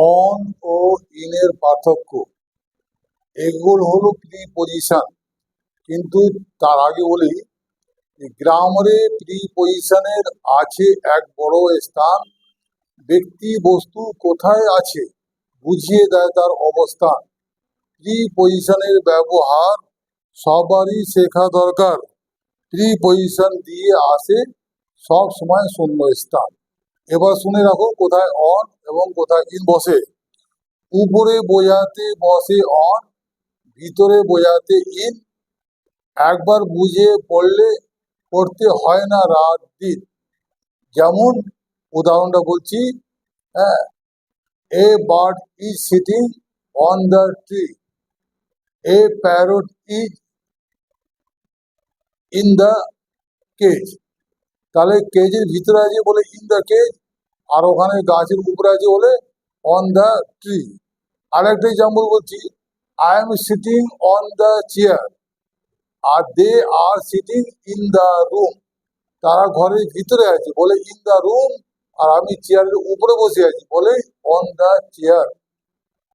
On ও ইনের পার্থক্য, এগুলো হলো প্রিপজিশন। কিন্তু তার আগে বলি, গ্রামারে প্রিপজিশনের আছে এক বড় স্থান। ব্যক্তি বস্তু কোথায় আছে বুঝিয়ে দেয় তার অবস্থান। প্রিপজিশনের ব্যবহার সবারই শেখা দরকার। প্রিপজিশন দিয়ে আসে সব সময় শূন্য স্থান। এবার শুনে রাখো কোথায় অন এবং কোথায় ইন বসে। উপরে বোঝাতে বসে অন, ভিতরে বোঝাতে ইন। একবার বুঝে পড়তে হয় না রাত দিন। যেমন উদাহরণটা বলছি, হ্যাঁ, a bird is sitting on the tree, a parrot is in the cage. তাহলে কেজের ভিতরে আছে বলে ইন দ্য কেজ, আর ওখানে গাছের উপরে আছে বলে অন দ্য ট্রি। আর একটা এক্সাম্পল বলছি, I am sitting on the chair আর they are sitting in the room. তারা ঘরের ভিতরে আছে বলে ইন দ্য রুম, আর আমি চেয়ারের উপরে বসে আছি বলে অন দ্য চেয়ার।